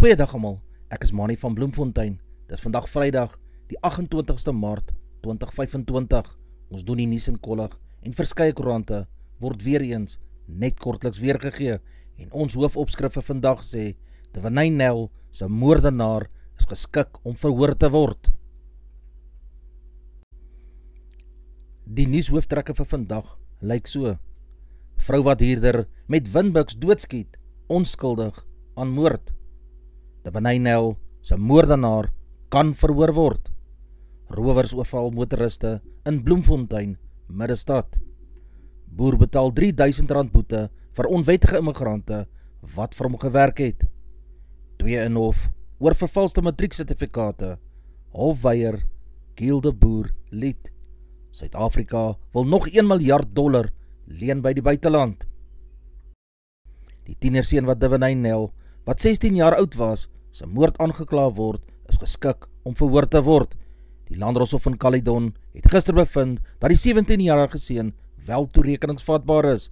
Goeiedag almal, ek is Manny van Bloemfontein. Dit is vandag Vrydag, die 28ste Maart 2025. Ons doen die nuus in kollig en verskeie koerante word weer eens net kortliks weergegee en ons hoofopskrif vir vandag sê, Devaney Nel se moordenaar is geskik om verhoor te word. Die nuushooftrekke vir vandag lyk so: vrou wat huurder met windbuks doodskiet, onskuldig aan moord. Devaney Nel se moordenaar kan verhoor word. Rowers oorval motoriste in Bloemfontein, Middestad. Boer betaal R3000 boete vir onwettige immigrante wat vir hom gewerk het. 2 in hof oor vervalste matrieksertifikate. Hof weier Gilde Boer lied. Suid-Afrika wil nog $1 miljard leen by die buiteland. Die tienerseun wat Devaney Nel, wat 16 jaar oud was, sy moord aangekla word, is geskik om verhoor te word. Die Landdroshof in Caledon het gister bevind dat die 17-jarige seun wel toerekeningsvatbaar is.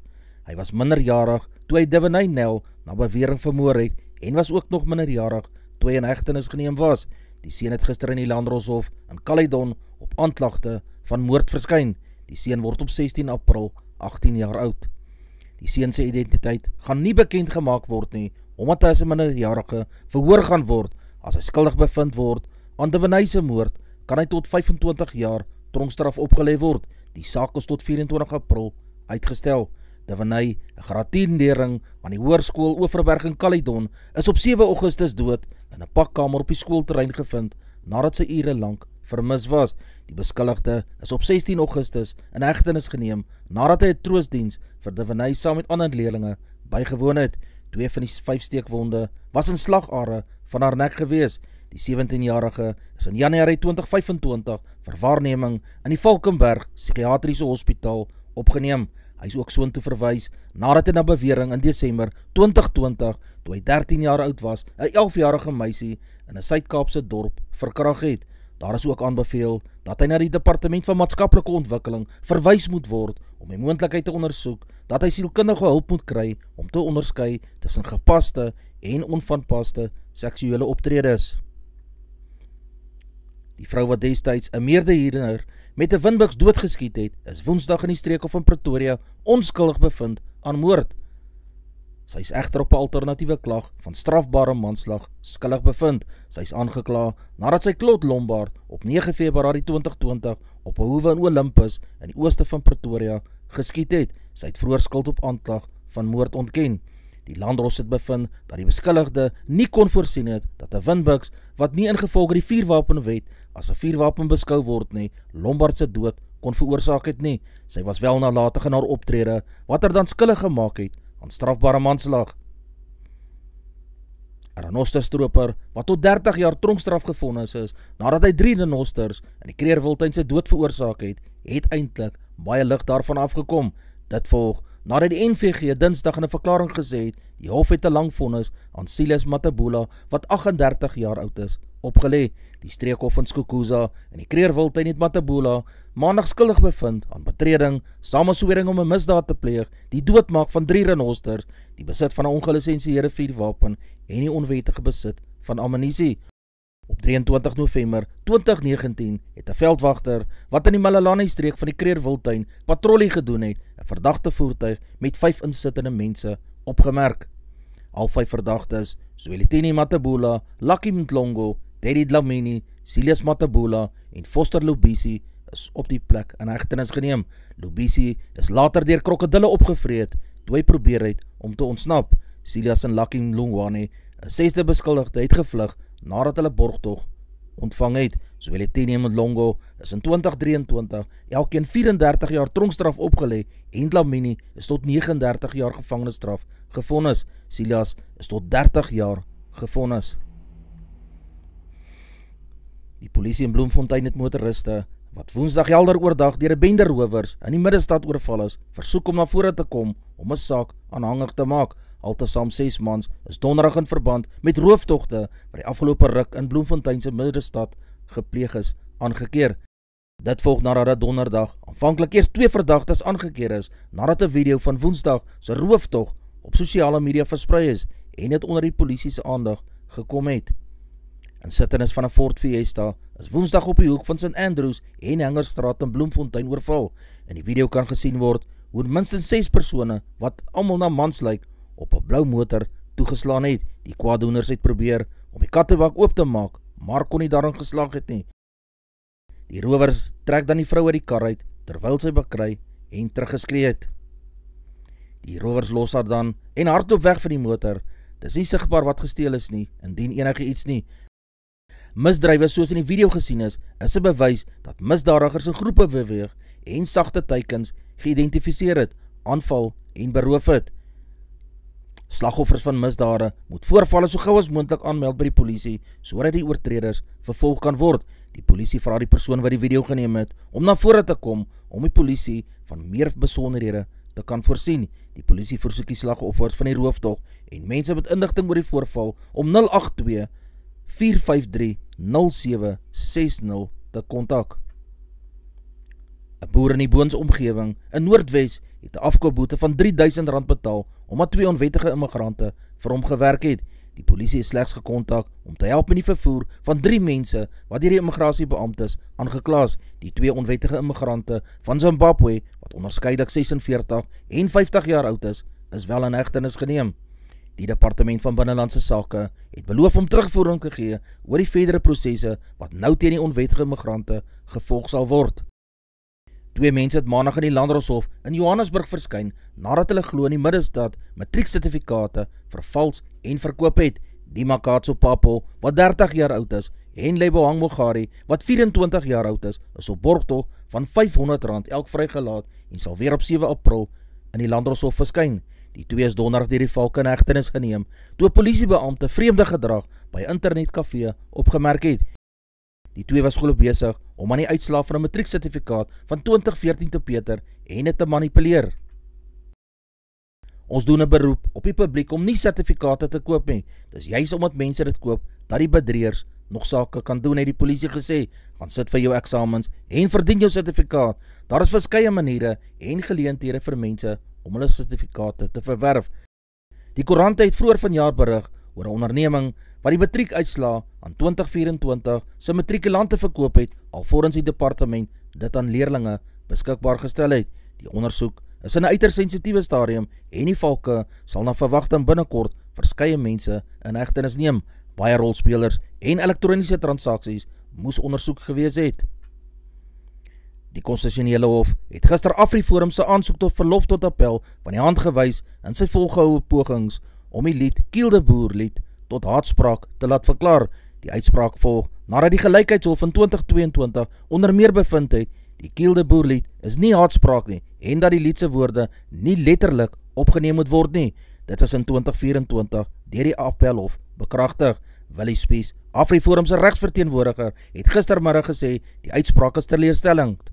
Hy was minderjarig toe hy Devaney Nel na bewering vermoor het en was ook nog minderjarig toe hy in hegtenis geneem was. Die seun het gister in die Landdroshof in Caledon op aanklagte van moord verskyn. Die seun word op 16 April 18 jaar oud. Die seun se identiteit gaan nie bekend gemaak word nie, omdat hy as 'n minderjarige verhoor gaan word. As hy skuldig bevind word aan Devaney se moord, kan hy tot 25 jaar tronkstraf opgelê word. Die saak is tot 24 April uitgestel. Devaney, 'n graad 10 leerling aan die hoërskool Overberg in Caledon, is op 7 Augustus dood in 'n pakkamer op die skoolterrein gevind nadat sy ure lank vermis was. Die beskuldigde is op 16 Augustus in hegtenis geneem nadat hy 'n troostdiens vir Devaney saam met ander leerlinge bygewoon het. 2 van die 5 steekwonde was in slagare van haar nek gewees. Die 17-jarige is in Januarie 2025 vir waarneming in die Valkenberg Psigiatriese Hospitaal opgeneem. Hy is ook soontoe verwys nadat hy na bewering in Desember 2020, toe hy 13 jaar oud was, 'n 11-jarige meisie in 'n Suid-Kaapse dorp verkrag het. Daar is ook aanbeveel dat hy na die Departement van Maatskaplike Ontwikkeling verwys moet word om die moontlikheid te ondersoek dat hy sielkundige hulp moet kry om te onderskei tussen gepaste en onvanpaste seksuele optredes. Die vrou wat destyds 'n meerderhuurder met 'n windbuks doodgeskiet het, is Woensdag in die streekhof in Pretoria onskuldig bevind aan moord. Sy is egter op 'n alternatiewe klag van strafbare manslag skuldig bevind. Sy is aangekla nadat sy Claude Lombard op 9 Februarie 2020 op 'n hoewe in Olympus in die ooste van Pretoria geskiet het. Sy het vroeër skuld op aanklag van moord ontken. Die Landdros het bevind dat die beskuldigde nie kon voorsien het dat 'n windbuks, wat nie ingevolge die vuurwapenwet as 'n vuurwapen beskou word nie, Lombard se dood kon veroorsaak het nie. Sy was wel nalatig in haar optrede wat haar dan skuldig gemaak het aan strafbare manslag. 'n Renosterstroper wat tot 30 jaar tronkstraf gevonnis is nadat hy 3 renosters in die Kreerwiltuin se dood veroorsaak het, het eintlik baie lig daarvan afgekom. Dit volg nadat die NVG Dinsdag in 'n verklaring gesê het, die hof het 'n lang vonnis aan Silas Matabula, wat 38 jaar oud is, opgelê. Die streekhof in Skukuza in die Kreerwiltuin het Matabula maandag skuldig bevind aan betreding, samenswering om 'n misdaad te pleeg, die doodmaak van 3 renosters, die besit van 'n ongelisensieerde vuurwapen en die onwettige besit van ammunisie. Op 23 November 2019 het 'n veldwagter wat in die Malalani streek van die Kreerwiltuin patrollie gedoen het, 'n verdagte voertuig met 5 insittende mense opgemerk. Al 5 verdagtes, Zwelithini Matabula, Lucky Mtlongo, Teddy Dlamini, Silas Matabula en Foster Lubisi, is op die plek in hegtenis geneem. Lubisi is later deur krokodille opgevreet toe hy probeer het om te ontsnap. Silas en Lucky Mlongwane, 'n 6de beskuldigde, het gevlug nadat hulle borgtog ontvang het. Zwelithini Mtlongo is in 2023 elkeen 34 jaar tronkstraf opgelê en Dlamini is tot 39 jaar gevangenisstraf gevonnis. Silas is tot 30 jaar gevonnis. Die polisie in Bloemfontein het motoriste wat Woensdag helder oordag deur 'n bende rowers in die Middestad oorval is, versoek om na vore te kom om 'n saak aanhangig te maak. Altesaam 6 mans is donderdag in verband met rooftogte wat die afgelope ruk in Bloemfontein se Middestad gepleeg is, aangekeer. Dit volg nadat donderdag aanvanklik eers 2 verdagtes aangekeer is, nadat 'n video van Woensdag se rooftog op sosiale media versprei is en dit onder die polisie se aandag gekom het. Insittendes van 'n Ford Fiesta is Woensdag op die hoek van St. Andrews en Hengerstraat in Bloemfontein oorval. In die video kan gesien word hoe minstens 6 persone, wat almal na mans lyk, op 'n blou motor toegeslaan het. Die kwaaddoeners het probeer om die kattebak oop te maak, maar kon nie daarin geslaag het nie. Die rowers trek dan die vrou uit die kar uit, terwyl sy bakry en teruggeskree het. Die rowers los haar dan en hardloop weg van die motor. Dis nie sigbaar wat gesteel is nie, indien enige iets nie. Misdrywe soos in die video gesien is 'n bewys dat misdadigers in groepe beweeg en sagte teikens geïdentifiseer het, aanval en beroof het. Slagoffers van misdade moet voorvalle so gou as moontlik aanmeld by die polisie, sodat die oortreders vervolg kan word. Die polisie vra die persoon wat die video geneem het om na vore te kom om die polisie van meer besonderhede te kan voorsien. Die polisie versoek die slagoffers van die rooftog en mense met inligting oor die voorval om 082-453-0760 te kontak. 'n Boer in die Boons omgewing in Noordwes het 'n afkoopboete van R3000 betaal omdat 2 onwettige immigrante vir hom gewerk het. Die polisie is slegs gekontak om te help met die vervoer van 3 mense wat deur die immigrasiebeamptes aangekla is. Die 2 onwettige immigrante van Zimbabwe, wat onderskeidelik 46 en 50 jaar oud is wel in hegtenis geneem. Die Departement van Binnelandse Sake het beloof om terugvoering te gee oor die verdere prosesse wat nou teen die onwettige immigrante gevolg sal word. 2 mense het maandag in die Landdroshof in Johannesburg verskyn nadat hulle glo in die Middelstad matrieksertifikate vervals en verkoop het. Die Makatso Papo, wat 30 jaar oud is, en Lebohang Mogari, wat 24 jaar oud is op borgtog van R500 elk vrygelaat en sal weer op 7 April in die Landdroshof verskyn. Die 2 is donderdag deur die valke in hegtenis geneem, toe 'n polisiebeampte vreemde gedrag by 'n internetkafee opgemerk het. Die 2 was glo besig om aan die uitslae van 'n matrieksertifikaat van 2014 te peter en dit te manipuleer. Ons doen 'n beroep op die publiek om nie sertifikate te koop nie. Dis juis omdat mense dit koop, dat die bedrieërs nog sake kan doen, het die polisie gesê. Gaan sit vir jou eksamens en verdien jou sertifikaat. Daar is verskeie maniere en geleenthede vir mense om hulle sertifikate te verwerf. Die koerante het vroeër vanjaar berig oor 'n onderneming wat die matriekuitslae aan 2024 se matrikulante verkoop het, alvorens die departement dit aan leerlinge beskikbaar gestel het. Die ondersoek is in 'n uiters sensitiewe stadium en die valke sal na verwagting binnekort verskeie mense in hegtenis neem. Baie rolspelers en elektroniese transaksies moes ondersoek gewees het. Die Konstitusionele Hof het gister AfriForum se aansoek tot verlof tot appel van die hand gewys in sy volgehoue pogings om die lied Kiel de Boer lied tot haatspraak te laat verklaar. Die uitspraak volg nadat die Gelykheidshof in 2022 onder meer bevind het die Kiel de Boer lied is nie haatspraak nie en dat die liedse woorde nie letterlik opgeneem moet word nie. Dit is in 2024 deur die appelhof bekragtig. Willie Spies, AfriForum se regsverteenwoordiger, het gistermiddag gesê die uitspraak is teleurstellend.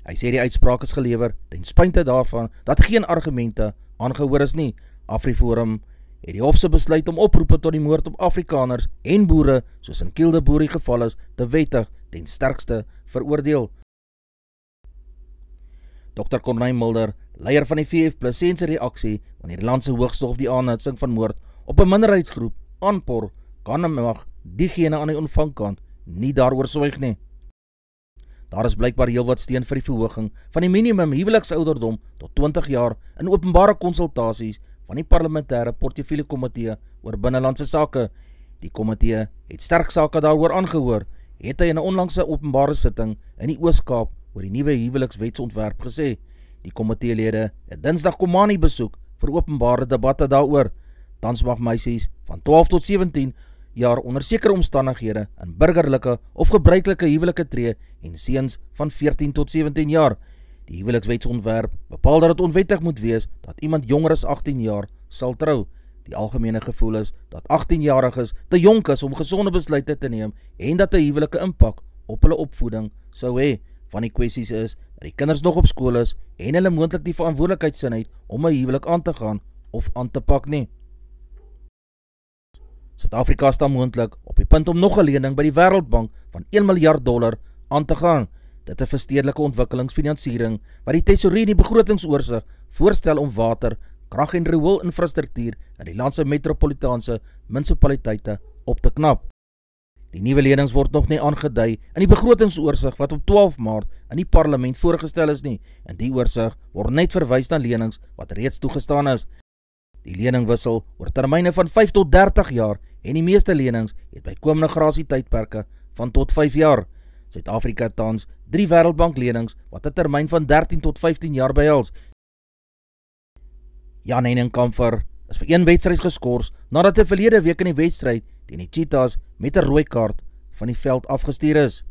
Hy sê die uitspraak is gelewer ten spyte daarvan dat geen argumente aangehoor is nie. AfriForum het die hof se besluit om oproepe tot die moord op Afrikaners en boere, soos in Kiel de Boer die geval is, te wettig ten sterkste veroordeel. Dr. Corneille Mulder, leier van die VF+, sê in sy reaksie wanneer die landse Hooggeregshof die aanhitsing van moord op 'n minderheidsgroep aanpor, kan en mag diegene aan die ontvangkant nie daaroor swyg nie. Daar is blykbaar heelwat steun vir die verhoging van die minimum huweliksouderdom tot 20 jaar in openbare konsultasies van die parlementêre portefeulje komitee oor binnelandse sake. Die komitee het sterk sake daaroor aangehoor, het hy in 'n onlangse openbare sitting in die Oos-Kaap oor die nuwe huwelikswetsontwerp gesê. Die komiteelede het Dinsdag Komani besoek vir openbare debatte daaroor. Tans mag meisies van 12 tot 17 jaar onder sekere omstandighede in burgerlike of gebruikelike huwelike tree en seuns van 14 tot 17 jaar. Die huwelikswetsontwerp bepaal dat dit onwettig moet wees dat iemand jonger as 18 jaar sal trou. Die algemene gevoel is dat 18-jariges te jonk is om gesonde besluite te neem en dat 'n huwelike impak op hulle opvoeding sou hê. Van die kwessies is dat die kinders nog op skool is en hulle moontlik die verantwoordelikheid het om 'n huwelik aan te gaan of aan te pak nie. Suid-Afrika staan moontlik op die punt om nog 'n lening by die Wêreldbank van $1 miljard aan te gaan. Dit is vir stedelike ontwikkelingsfinansiering wat die tesourie in die begrotingsoorsig voorstel om water, krag en riool infrastruktuur in die land se metropolitaanse munisipaliteite op te knap. Die nuwe lenings word nog nie aangedui in die begrotingsoorsigg wat op 12 Maart in die parlement voorgestel is nie. In die oorsig word net verwys na lenings wat reeds toegestaan is. Die lening wissel oor termyne van 5 tot 30 jaar en die meeste lenings het bykomende grasietydperke van tot 5 jaar. Suid-Afrika het tans 3 Wêreldbank lenings wat 'n termyn van 13 tot 15 jaar behels. Jan Heyningkamfer is vir 1 wedstryd geskort nadat hy verlede week in die wedstryd teen die Cheetahs met 'n rooi kaart van die veld afgestuur is.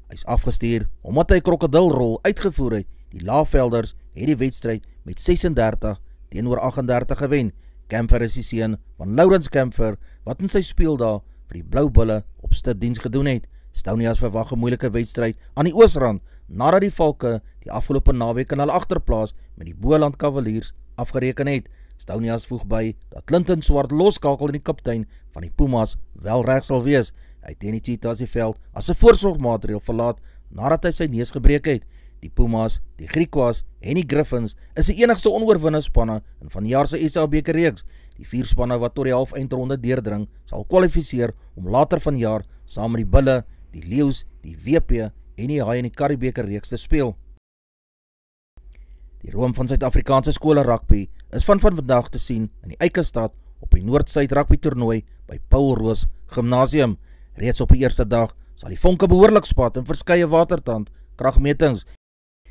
Hy is afgestuur omdat hy krokodilrol uitgevoer het. Die Laagvelders het die wedstryd met 36 teenoor 38 gewen. Kamfer is die seun van Lawrence Kamfer wat in sy speeldae vir die Blou Bulle op stiddiens gedoen het. Stonias verwag 'n moeilike wedstryd aan die Oosrand nadat die Valke die afgelope naweek in hulle agterplaas met die Boland Cavaliers afgereken het. Stonias voeg by dat Clinton Swart loskakel in die kaptein van die Pumas wel reg sal wees. Hy het teen die Cheetahs die veld as 'n voorsorgmaatreël verlaat nadat hy sy neus gebreek het. Die Pumas, die Griquas en die Griffins is die enigste onoorwinne spanne in vanjaar se SA beker reeks. Die 4 spanne wat tot die halfeindronde deurdring, sal kwalifiseer om later vanjaar saam met die Bulle, die Leeu's, die WP en die Haie in die Karibeker reeks te speel. Die roem van Suid-Afrikaanse skole rugby is van vandag te sien in die Eikestad op die Noord-Suid rugby toernooi by Paul Roos Gimnasium. Reeds op die eerste dag sal die vonke behoorlik spat in verskeie watertand kragmetings.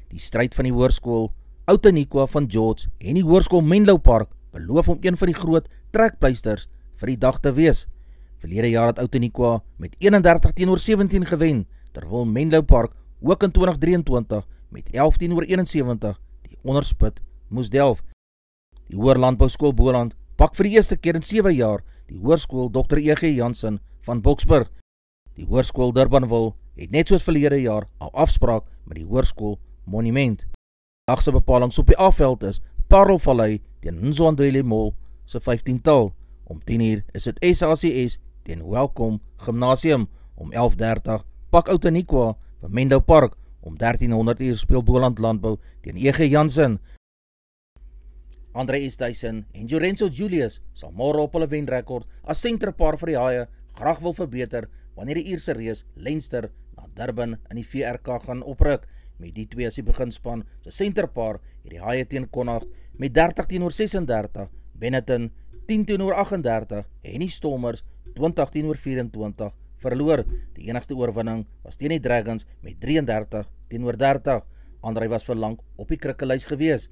Die stryd van die hoërskool Outeniqua van George en die hoërskool Menlo Park beloof om een van die groot trekpleisters vir die dag te wees. Verlede jaar het Outeniqua met 31 teenoor 17 gewen, terwyl Menlo Park ook in 2023 met 11 teenoor 71 die onderspit moes delf. Die Hoër Landbouskool Boland pak vir die eerste keer in 7 jaar die hoërskool Dr. E.G. Jansen van Boksburg. Die hoërskool Durbanville het net soos verlede jaar al afspraak met die hoërskool Monument. Dagse bepalings op die afveld is Parelvallei teen Nzwandile Mall se 15-tal. Om 10:00 is dit SACS teen Welkom Gimnasium. Om 11:30 pak Outeniqua vir Menlo Park. Om 13:00 speel Boland Landbou teen E.G. Jansen. Andre Esthuisen en Jorenzo Julius sal môre op hulle wenrekord as senterpaar vir die Haie graag wil verbeter wanneer die Ierse reus Leinster na Durban in die VRK gaan opruk. Met die twee as die beginspan se senterpaar het die Haie teen Connacht met 30 teenoor 36, Benetton 10 teenoor 38 en die Stormers 20 teenoor 24 verloor. Die enigste oorwinning was teen die Dragons met 33 teenoor 30. Andrei was verlang op die krikkelys gewees.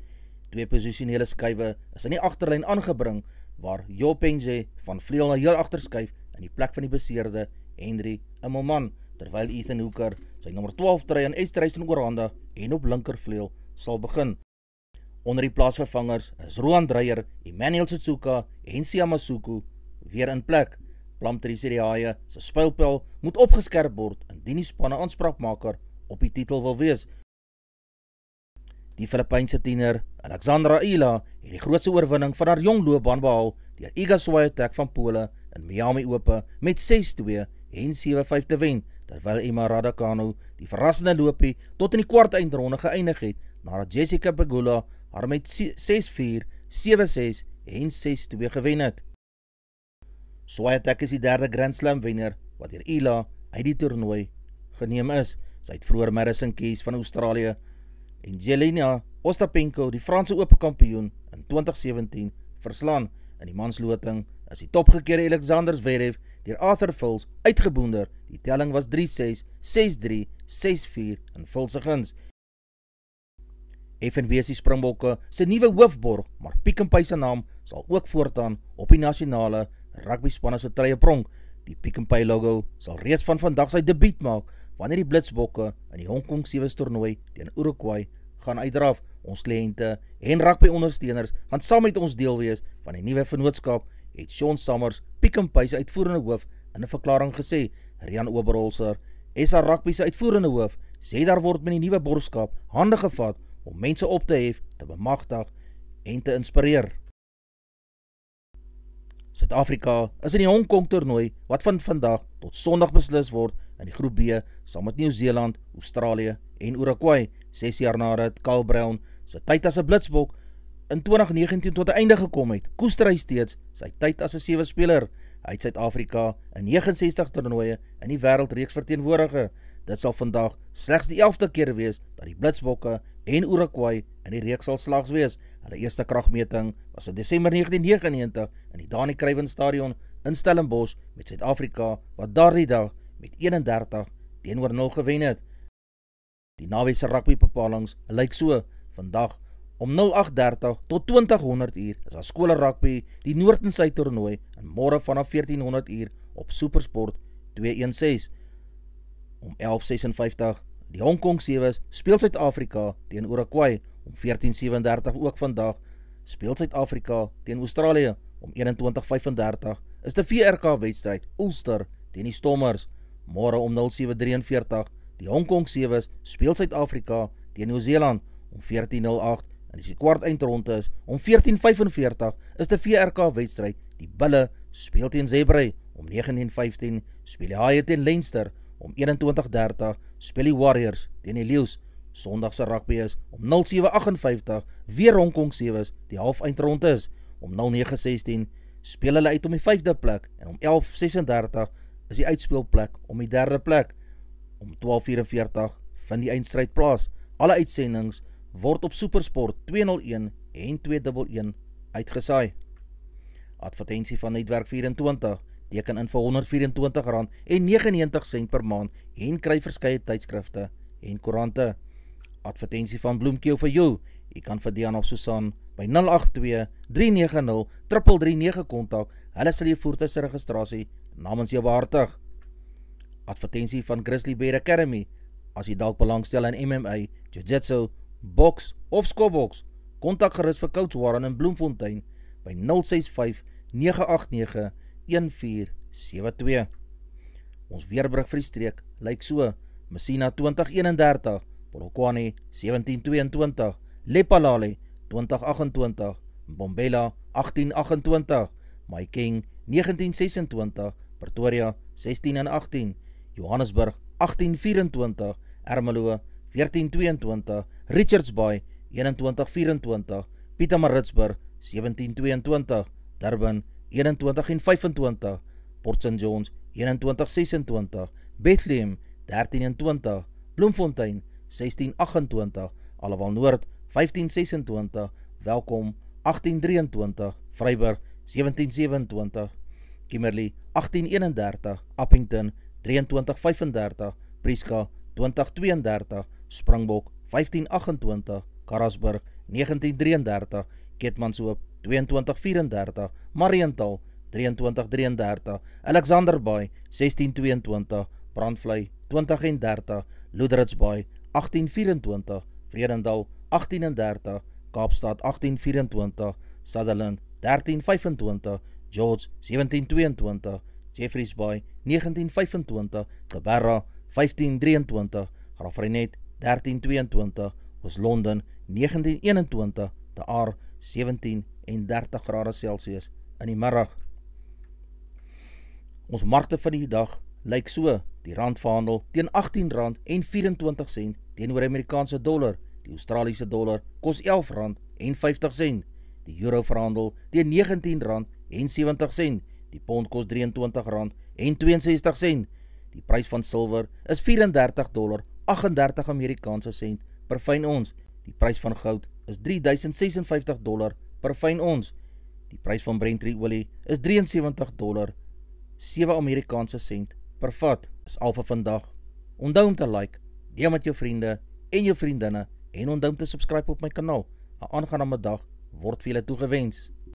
2 posisionele skuive is in die agterlyn aangebring waar Jo Penje van vleuel na heel agter skuif in die plek van die beseerde Henry Immelman, terwyl Ethan Hooker sy nommer 12 trui aan Estreisen oorhandig en op linkervleuel sal begin. Onder die plaasvervangers is Roan Dreyer, Emmanuel Suzuka en Siamasuku weer in plek. Plumtree sê die Haie se spylpel moet opgeskerp word indien die spanne aanspraakmaker op die titel wil wees. Die Filipynse tiener Alexandra Ila het die grootste oorwinning van haar jong loopbaan behaal deur Iga Swiatek van Pole in Miami Ope met 6-2 en 7-5 te wen, terwyl Emma Raducanu die verrassende loopie tot in die kwart eindronde geëindig het nadat Jessica Pegula haar met 6-4, 7-6 en 6-2 gewen het. Swiatek is die derde Grand Slam wenner wat deur Ila uit die toernooi geneem is. Sy het vroeër Madison Keys van Australië en Jelena Ostapenko, die Franse Ope kampioen in 2017, verslaan. In die mansloting is die topgekeerde Alexander Zverev deur Arthur Fils uitgeboonder. Die telling was 3-6, 6-3, 6-4 in Fils se guns. FNB se Springbokke se nuwe hoofborg, maar Pick n Pay se naam sal ook voortaan op die nasionale rugbyspanne se truie pronk. Die Pick n Pay logo sal reeds van vandag sy debuut maak wanneer die Blitsbokke in die Hong Kong 7's toernooi teen Uruguay gaan uitdraf. Ons kliënte en rugby ondersteuners gaan saam met ons deel wees van die nuwe vennootskap, het Sean Summers, Pick n Pay se uitvoerende hoof, in 'n verklaring gesê. Rian Oberholzer, SA Rugby se uitvoerende hoof, sê daar word met die nuwe borgskap hande gevat om mense op te hef, te bemagtig en te inspireer. Suid-Afrika is in die Hong Kong toernooi wat van vandag tot Sondag beslis word in die groep B saam met Nieu-Seeland, Australië en Uruguay. 6 jaar nadat Kyle Brown sy tyd as 'n Blitsbok in 2019 tot 'n einde gekom het, koester hy steeds sy tyd as 'n 7-speler. Hy het Suid-Afrika in 69 toernooie in die wêreldreeks verteenwoordig. Dit sal vandag slegs die 11de keer wees dat die Blitsbokke en Uruguay in die reeks sal slags wees. Hulle eerste kragmeting was in Desember 1999 in die Dani Kruyven Stadion in Stellenbosch met Suid-Afrika wat daardie dag met 31-0 gewen het. Die nawese rugbybepalings lyk so: vandag om 08:30 tot 20:00 uur is daar skole rugby die Noord en Suid toernooi en môre vanaf 14:00 uur op Supersport 216. Om 11:56 die Hong Kong Sewes speel Suid-Afrika teen Uruguay. Om 14:37 ook vandag speel Suid-Afrika teen Australië. Om 21:35 is die VRK wedstryd Ulster teen die Stormers. Môre om 07:43 die Hong Kong Sewes speel Suid-Afrika teen Nieu-Seeland. Om 14:08 en as die kwart eindronde is, om 14:45 is die VRK wedstryd die Bulle speel teen Zebre. Om 19:15 speel die Haie teen Leinster. Om 21:30 speel die Warriors teen die Leeu's. Sondagse rugby is om 07:58 weer Hong Kong Sewes die half eindronde is. Om 09:16 speel hulle uit om die 5de plek en om 11:36 is die uitspeelplek om die 3de plek. Om 12:44 vind die eindstryd plaas. Alle uitsendings word op Supersport 201 en 211 uitgesaai. Advertensie van Netwerk 24, teken in vir R124.99 per maand en kry verskeie tydskrifte en koerante. Advertensie van Bloemkeel vir jou. Jy kan vir Dian of Susan by 082-390-3339 kontak. Hulle sal jou voertuig se registrasie namens jou behartig. Advertensie van Grizzly Bear Academy. As jy dalk belangstel in MMA, Jiu-Jitsu, boks of skopboks, kontak gerus vir Coach Warren in Bloemfontein by 065-989-1472. Ons weerbrug vir die streek lyk so: Messina 2031, Polokwane 1722, Lepalale 2028, Mbombela 1828, Mahikeng 1926, Pretoria 16 en 18, Johannesburg 1824, Ermelo 1422, Richards Bay 2124, Pietermaritzburg 1722, Durban 21 en 25, Port St. John's 2126, Bethlehem 13 en 20, Bloemfontein 1628, Alawal Noord 1526, Welkom 1823, Vryburg 1727, Kimberley 1831, Appington 2335, Prieska 2032, Springbok 1528, Karasburg 1933, Keetmanshoop 2234, Mariental 2333, Alexander Bay 1622, Brandvlei 2030, Loederits Bay 1824, Vredendal 1830, Kaapstad 1824, Sutherland 1325, George 1722, Jeffreys Bay 1925, Cabarra 1523, Graafreinet 1322, Oos-London 1921, De Aar 17 en 30 grade Celsius in die middag. Ons markte van die dag lyk so: die rand verhandel teen R18.24 teenoor Amerikaanse dollar, die Australiese dollar kos R11.50, die euro verhandel teen R19.70, die pond kos R23.62, die prys van silwer is $34.38 Amerikaanse sent per fyn ons, die prys van goud is $3.056 per fyn ons, die prys van Brent olie is $73.07 Amerikaanse sent per vat. Is al vir vandag. Onthou om te like, deel met jou vriende en jou vriendinne en onthou om te subscribe op my kanaal. 'n Aangename dag word vir julle toegewens.